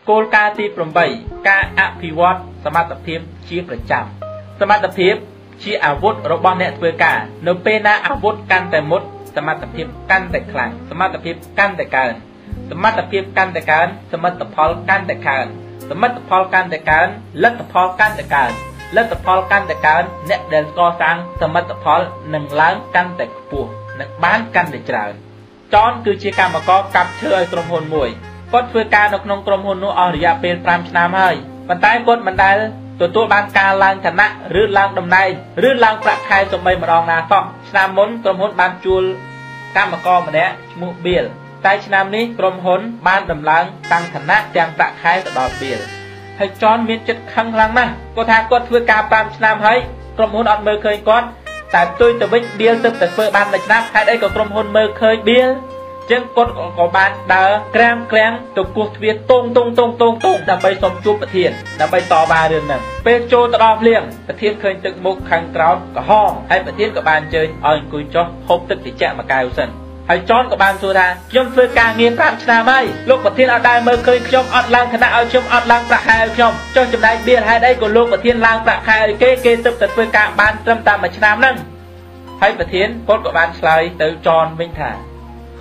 គោលការណ៍ទី8ការអភិវឌ្ឍសមត្ថភាពជាប្រចាំសមត្ថភាពជាអាវុធរបស់អ្នកធ្វើការនៅពេលណាអាវុធកាន់តែមុតសមត្ថភាពកាន់តែខ្លាំងសមត្ថភាពកាន់តែកើនសមត្ថភាពកាន់តែកើនសមិទ្ធផលកាន់តែកើនសមិទ្ធផលកាន់តែកើនលទ្ធផលកាន់តែកើនលទ្ធផលកាន់តែកើនអ្នកដែលកសាងសមិទ្ធផលនឹងឡើងកាន់តែខ្ពស់និងបានកាន់តែច្រើនចនគឺជាកម្មករកាប់ឈើឲ្យក្រុមហ៊ុនមួយគាត់ធ្វើការនៅក្នុងក្រុមហ៊ុននោះអស់រយៈពេល5ឆ្នាំហើយប៉ុន្តែគាត់មិនដែលទទួលបានការឡើងឋានៈឬឡើងតំណែងឬឡើងប្រាក់ខែសូម្បីម្ដងណាសោះឆ្នាំមុនក្រុមហ៊ុនបានជួលកម្មករម្នាក់ឈ្មោះបៀលតែឆ្នាំនេះក្រុមហ៊ុនបានដំឡើងតាំងឋានៈទាំងប្រាក់ខែទៅដល់បៀលហើយចនមានចិត្តខឹងខ្លាំងណាស់គាត់ថាគាត់ធ្វើការ5ឆ្នាំហើយក្រុមហ៊ុនអត់មើលឃើញគាត់តែផ្ទុយទៅវិញបៀលទៅតែធ្វើបានមួយឆ្នាំហេតុអីក៏ក្រុមហ៊ុនមើលឃើញបៀលចឹងគាត់ក៏បានដើរក្រាំក្រាំងទៅគោះទ្វារតងដើម្បីសុំជួបប្រធានដើម្បីតវ៉ារឿងហ្នឹងពេលចូលទៅដល់ភ្លៀងប្រធានឃើញទឹកមុខខាងក្រោមក្រហមហើយប្រធានក៏បានអញ្ជើញឲ្យអង្គុយចុះហូបទឹកត្រជាក់មួយកែវសិនហើយចនក៏បានសួរថាខ្ញុំធ្វើការងារ5ឆ្នាំហើយលោកប្រធានអត់ដែលមើលឃើញខ្ញុំអត់ឡើងឋានៈឲ្យខ្ញុំអត់ឡើងប្រាក់ខែឲ្យខ្ញុំចុះចំណែកបៀលហេតុអីក៏លោកប្រធានឡើងប្រាក់ខែឲ្យគេទឹកតែធ្វើការបានត្រឹមតែមួយឆ្នាំហ្នឹងហើយប្រធានគាត់ក៏បានឆ្លើយទៅចនវិញថា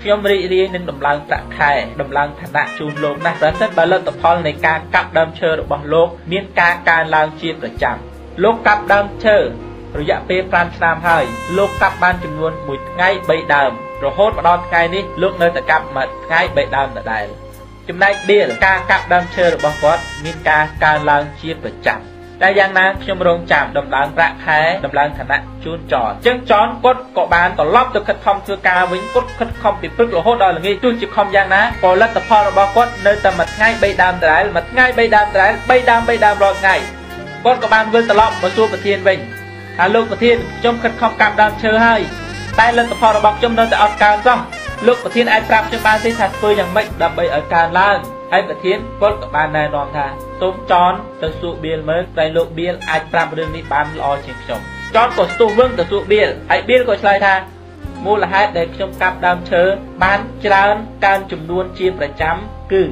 ខ្ញុំរីករាយនឹងដំឡើងប្រាក់ខែដំឡើងឋានៈជូនលោកណាស់ប្រសិនបើលទ្ធផលនៃការកាប់ដើមឈើរបស់លោកមានការកើនឡើងជាប្រចាំលោកកាប់ដើមឈើរយៈពេល5ឆ្នាំហើយលោកកាប់បានចំនួន1ថ្ងៃ3ដើមរហូតមកដល់ថ្ងៃនេះលោកនៅតែកាប់មួយថ្ងៃ3ដើមដដែលចំណែកបៀលការកាប់ដើមឈើរបស់គាត់មានការកើនឡើងជាប្រចាំតែយ៉ាងណាខ្ញុំរងចាំដំឡើងប្រាក់ខែដំឡើងឋានៈជូនចនអញ្ចឹងចនគាត់ក៏បានត្រឡប់ទៅខិតខំធ្វើការវិញគាត់ខិតខំពីព្រឹករហូតដល់ល្ងាចទោះជាខំយ៉ាងណាក៏លទ្ធផលរបស់គាត់នៅតែមួយថ្ងៃ3ដើមដដែលមួយថ្ងៃ3ដើមដដែល3ដើមរាល់ថ្ងៃគាត់ក៏បានវិលត្រឡប់មកសួរប្រធានវិញថាលោកប្រធានខ្ញុំខិតខំកាប់ដើមឈើហើយតែលទ្ធផលរបស់ខ្ញុំនៅតែអត់កើនសោះលោកប្រធានអាចប្រាប់ខ្ញុំបានទេថាធ្វើយ៉ាងម៉េចដើម្បីឲ្យកើនឡើងហើយប្រធានគាត់ក៏បានណែនាំថាសូមចនទៅសួរបៀលមើលតែលោកបៀលអាចប្រាប់រឿងនេះបានល្អជាងខ្ញុំចនក៏ស្ទុះវឹងទៅសួរបៀលហើយបៀលក៏ឆ្លើយថាមូលហេតុដែលខ្ញុំកាប់ដើមឈើបានច្រើនកើនចំនួនជាប្រចាំគឺ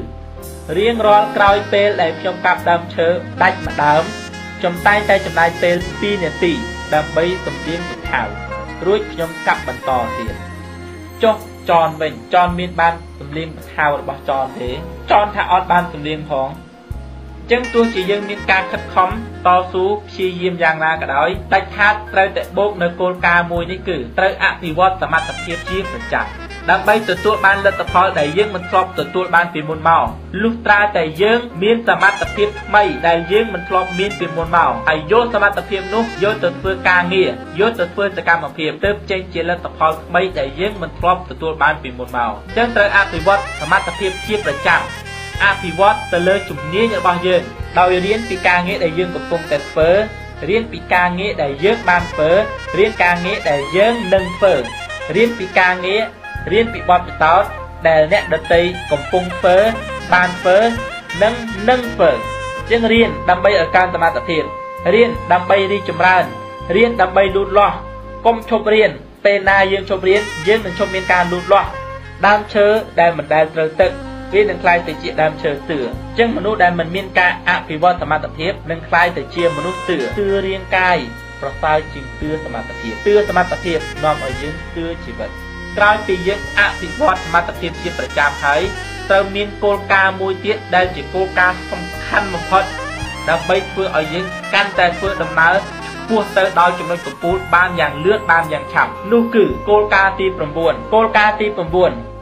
រៀងរាល់ក្រោយពេលដែលខ្ញុំកាប់ដើមឈើដាច់មួយដើមខ្ញុំតែងតែចំណាយពេល2នាទីដើម្បីសម្លៀងកថៅរួចខ្ញុំកាប់បន្តទៀតចុះចនវិញចនមានបានសម្លៀងកថៅរបស់ចនទេចនថាអត់បានសម្លៀងផងអញ្ចឹងទោះជាយើងមានការខិតខំតស៊ូព្យាយាមយ៉ាងណាក៏ដោយដាច់ខាតត្រូវតែបូកនៅគោលការណ៍មួយនេះគឺត្រូវអភិវឌ្ឍសមត្ថភាពជាប្រចាំដើម្បីទទួលបានលទ្ធផលដែលយើងមិនធ្លាប់ទទួលបានពីមុនមកលុះត្រាតែយើងមានសមត្ថភាពថ្មីដែលយើងមិនធ្លាប់មានពីមុនមកហើយយកសមត្ថភាពនោះយកទៅធ្វើការងារយកទៅធ្វើសកម្មភាពទើបចេញជាលទ្ធផលថ្មីដែលយើងមិនធ្លាប់ទទួលបានពីមុនមកអញ្ចឹងត្រូវអភិវឌ្ឍសមត្ថភាពជាប្រចាំអភិវឌ្ឍទៅលើជំនាញរបស់យើងដោយរៀនពីការងារដែលយើងកំពុងតែធ្វើរៀនពីការងារដែលយើងបានធ្វើរៀនការងារដែលយើងនឹងធ្វើរៀនពីការងាររៀនពីបទពិសោធន៍ដែលអ្នកដទៃកំពុងធ្វើបានធ្វើនិងនឹងធ្វើជាងរៀនដើម្បីឲ្យកើនសមត្ថភាពរៀនដើម្បីរីកចម្រើនរៀនដើម្បីលូតលាស់កុំឈប់រៀនពេលណាយើងឈប់រៀនយើងនឹងឈប់មានការលូតលាស់ដើមឈើដែលមិនដែលត្រូវទឹកវានឹងក្លាយទៅជាដើមឈើទឿអញ្ចឹងមនុស្សដែលមិនមានការអភិវឌ្ឍសមត្ថភាពនឹងក្លាយទៅជាមនុស្សទឿរាងកាយប្រសើរជាងទឿសមត្ថភាពទឿសមត្ថភាពនាំឲ្យយើងទឿជីវិតក្រោយពីយើងអភិវឌ្ឍសមត្ថភាពជាប្រចាំហើយត្រូវមានគោលការណ៍មួយទៀតដែលជាគោលការណ៍សំខាន់បំផុតដើម្បីធ្វើឲ្យយើងកាន់តែធ្វើដំណើរឆ្ពោះទៅដល់ចំណុចកំពូលបានយ៉ាងលឿនបានយ៉ាងឆាប់នោះគឺគោលការណ៍ទី9គោលការណ៍ទី9